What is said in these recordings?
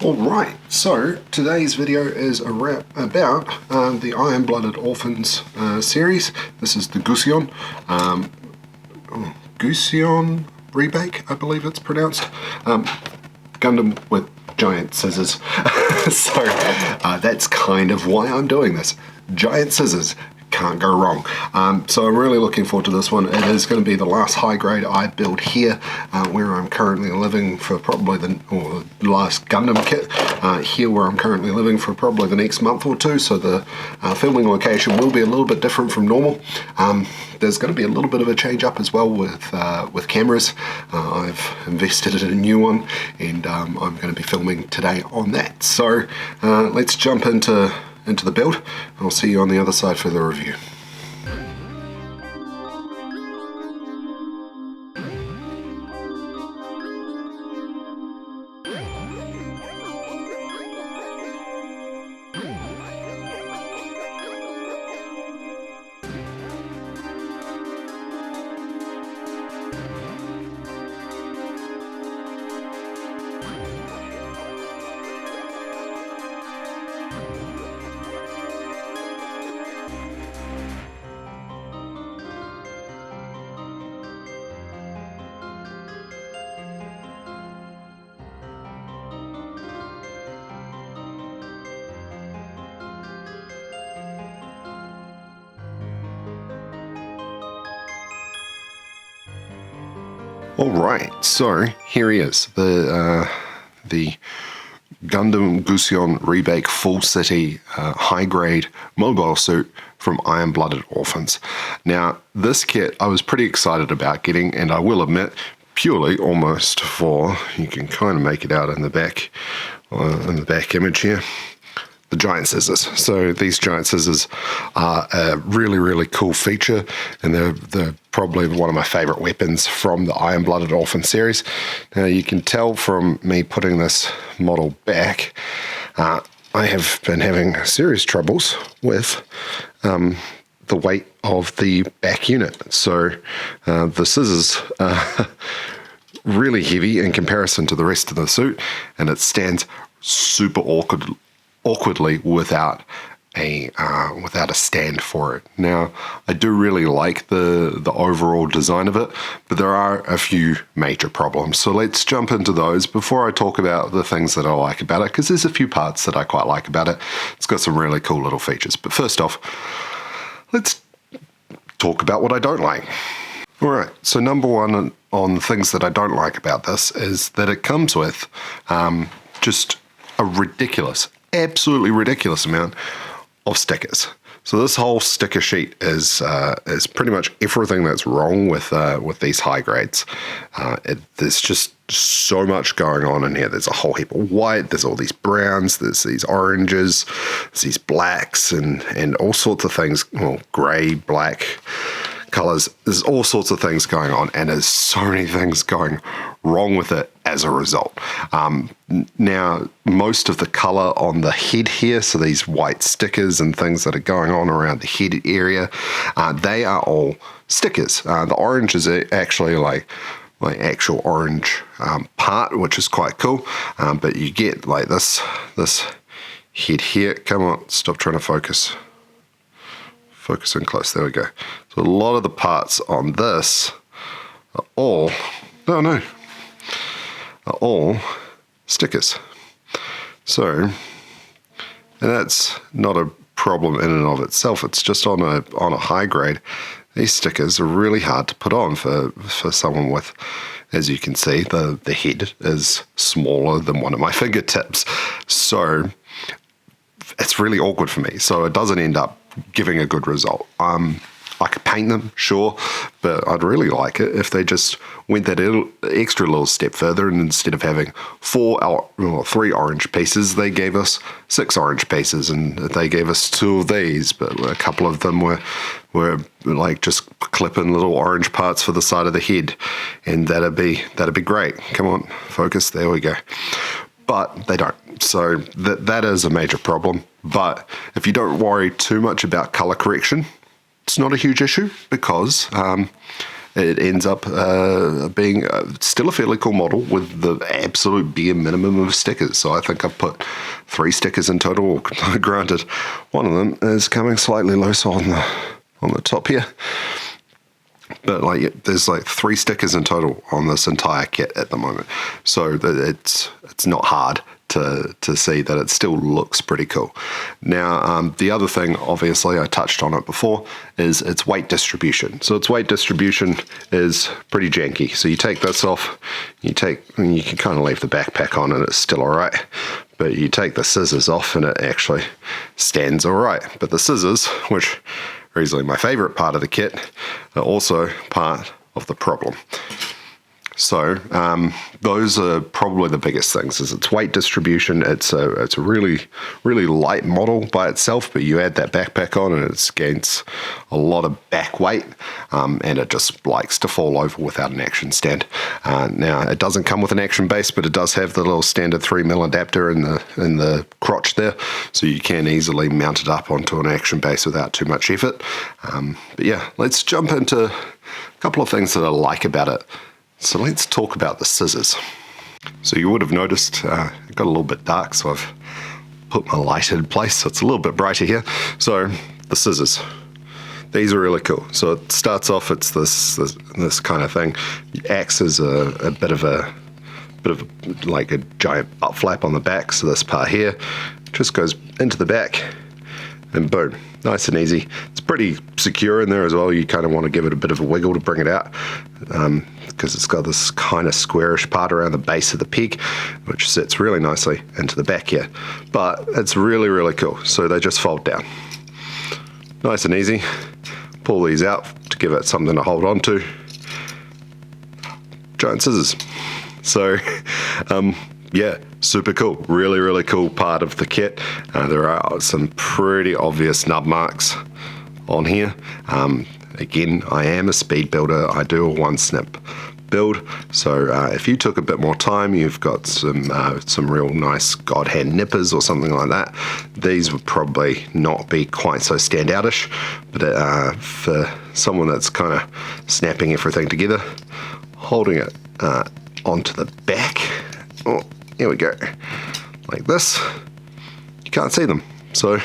Alright, so today's video is about the Iron-Blooded Orphans series. This is the Gusion Rebake, I believe it's pronounced. Gundam with giant scissors. So that's kind of why I'm doing this. Giant scissors. Can't go wrong. So I'm really looking forward to this one. It is going to be the last high grade I build here, where I'm currently living for probably the last Gundam kit here where I'm currently living for probably the next month or two, so the filming location will be a little bit different from normal. There's going to be a little bit of a change up as well with cameras. I've invested in a new one, and I'm going to be filming today on that. So let's jump into the build. I'll see you on the other side for the review. Alright, so here he is, the Gundam Gusion Rebake Full City high grade mobile suit from Iron-Blooded Orphans. Now this kit I was pretty excited about getting, and I will admit purely almost for, you can kind of make it out in the back image here, the giant scissors. So these giant scissors are a really cool feature, and they're probably one of my favorite weapons from the Iron-Blooded Orphan series. Now you can tell from me putting this model back, I have been having serious troubles with the weight of the back unit. So the scissors are really heavy in comparison to the rest of the suit, and it stands super awkwardly without a stand for it. Now, I do really like the overall design of it, but there are a few major problems. So let's jump into those before I talk about the things that I like about it, because there's a few parts that I quite like about it. It's got some really cool little features. But first off, let's talk about what I don't like. Alright, so number one on things that I don't like about this is that it comes with just a absolutely ridiculous amount of stickers. So this whole sticker sheet is pretty much everything that's wrong with these high grades. There's just so much going on in here. There's a whole heap of white, there's all these browns, there's these oranges, there's these blacks, and all sorts of things, well, grey, black colors. There's all sorts of things going on, and there's so many things going wrong with it as a result. Now, most of the color on the head here, so these white stickers and things that are going on around the head area, they are all stickers. The orange is actually like actual orange part, which is quite cool, but you get like this head here. Come on, stop trying to focus in close, there we go. So a lot of the parts on this are all stickers. So, and that's not a problem in and of itself. It's just on a high grade. These stickers are really hard to put on for someone with, as you can see, the head is smaller than one of my fingertips. So it's really awkward for me. So it doesn't end up giving a good result. I could paint them, sure, but I'd really like it if they just went that extra little step further, and instead of having 3 orange pieces, they gave us 6 orange pieces, and they gave us 2 of these, but a couple of them were like just clipping little orange parts for the side of the head, and that'd be great. Come on, focus, there we go. But they don't. So that is a major problem. But if you don't worry too much about color correction, it's not a huge issue, because it ends up being still a fairly cool model with the absolute bare minimum of stickers. So I think I've put 3 stickers in total. Granted, one of them is coming slightly loose on the top here. But like, there's like 3 stickers in total on this entire kit at the moment, so it's not hard to see that it still looks pretty cool. Now, the other thing, obviously, I touched on it before, is its weight distribution. So its weight distribution is pretty janky. So you take this off, you can kind of leave the backpack on and it's still all right. But you take the scissors off and it actually stands all right. But the scissors, which are easily my favorite part of the kit, are also part of the problem. So those are probably the biggest things, is its weight distribution. It's a really, really light model by itself, but you add that backpack on and it gains a lot of back weight, and it just likes to fall over without an action stand. Now, it doesn't come with an action base, but it does have the little standard 3mm adapter in the crotch there, so you can easily mount it up onto an action base without too much effort. But yeah, let's jump into a couple of things that I like about it. So let's talk about the scissors. So you would have noticed it got a little bit dark, so I've put my light in place so it's a little bit brighter here. So the scissors, these are really cool. So it starts off, it's this kind of thing. It acts as a bit of like a giant butt flap on the back. So this part here just goes into the back and boom, nice and easy. It's pretty secure in there as well. You kind of want to give it a bit of a wiggle to bring it out, because it's got this kind of squarish part around the base of the peg, which sits really nicely into the back here. But it's really, really cool. So they just fold down. Nice and easy. Pull these out to give it something to hold on to. Giant scissors. So, yeah, super cool. Really, really cool part of the kit. There are some pretty obvious nub marks on here. Again, I am a speed builder. I do a 1-snip build. So if you took a bit more time, you've got some real nice God hand nippers or something like that. These would probably not be quite so standoutish, but for someone that's kind of snapping everything together, holding it onto the back. Oh, here we go. Like this, you can't see them. So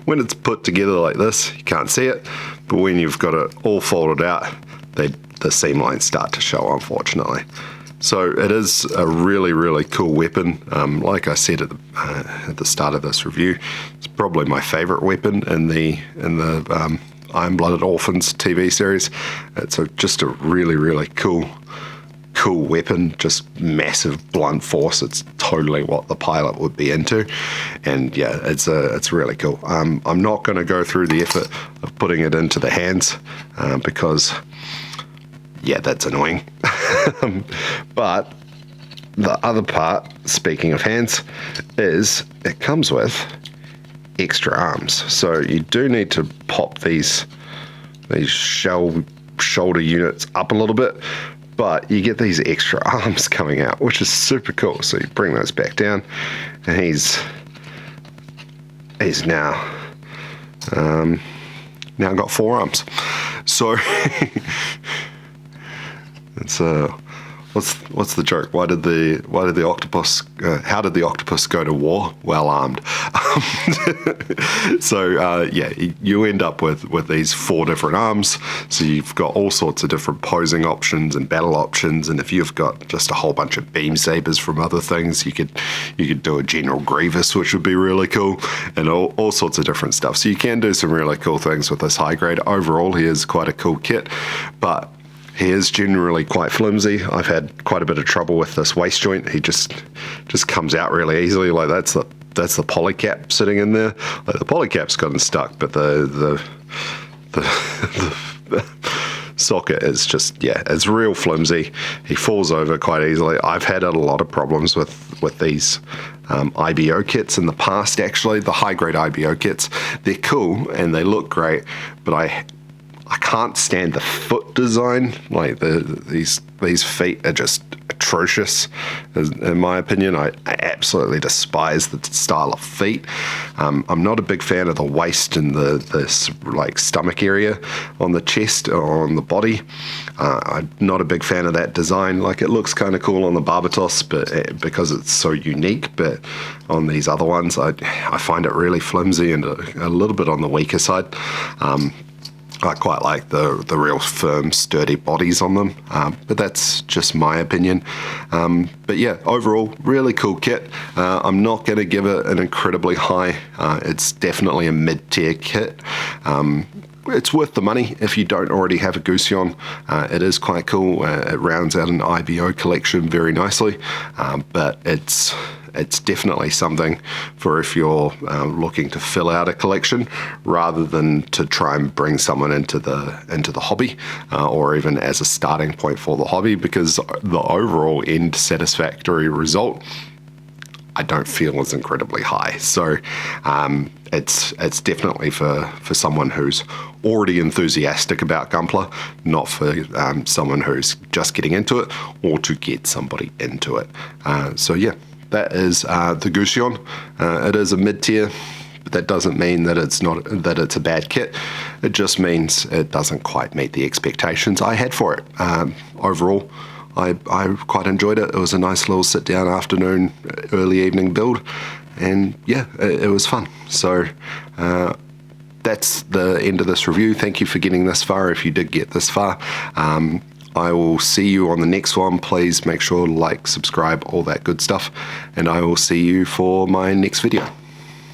when it's put together like this, you can't see it, but when you've got it all folded out, the seam lines start to show, unfortunately. So it is a really, really cool weapon. Like I said at the start of this review, it's probably my favorite weapon in the Iron-Blooded Orphans TV series. It's just a really, really cool weapon, just massive blunt force. It's totally what the pilot would be into, and yeah, it's really cool. I'm not going to go through the effort of putting it into the hands because yeah, that's annoying. But the other part, speaking of hands, is it comes with extra arms. So you do need to pop these shoulder units up a little bit, but you get these extra arms coming out, which is super cool. So you bring those back down, and he's now got 4 arms. So it's what's the joke? Why did the octopus? How did the octopus go to war? Well armed. So yeah, you end up with these 4 different arms. So you've got all sorts of different posing options and battle options. And if you've got just a whole bunch of beam sabers from other things, you could do a General Grievous, which would be really cool, and all sorts of different stuff. So you can do some really cool things with this high grade. Overall, he is quite a cool kit, but he is generally quite flimsy. I've had quite a bit of trouble with this waist joint. He just comes out really easily. Like that's the polycap sitting in there. Like the polycap's gotten stuck, but the socket is just, yeah, it's real flimsy. He falls over quite easily. I've had a lot of problems with these IBO kits in the past. Actually, the high grade IBO kits, they're cool and they look great, but I can't stand the foot design. Like these feet are just atrocious, in my opinion. I absolutely despise the style of feet. I'm not a big fan of the waist and this like stomach area on the chest or on the body. I'm not a big fan of that design. Like, it looks kind of cool on the Barbatos, but because it's so unique. But on these other ones, I find it really flimsy and a little bit on the weaker side. I quite like the real firm, sturdy bodies on them, but that's just my opinion. But yeah, overall, really cool kit. I'm not going to give it an incredibly high. It's definitely a mid-tier kit. It's worth the money if you don't already have a Gusion. It is quite cool. It rounds out an IBO collection very nicely, but it's definitely something for if you're looking to fill out a collection rather than to try and bring someone into the hobby, or even as a starting point for the hobby, because the overall end satisfactory result I don't feel is incredibly high. So it's definitely for someone who's already enthusiastic about Gunpla, not for someone who's just getting into it or to get somebody into it. So yeah, that is the Gusion. It is a mid-tier, but that doesn't mean that it's a bad kit. It just means it doesn't quite meet the expectations I had for it. Overall, I quite enjoyed it. It was a nice little sit-down afternoon, early evening build, and yeah, it was fun. So that's the end of this review. Thank you for getting this far, if you did get this far. I will see you on the next one. Please make sure to like, subscribe, all that good stuff, and I will see you for my next video.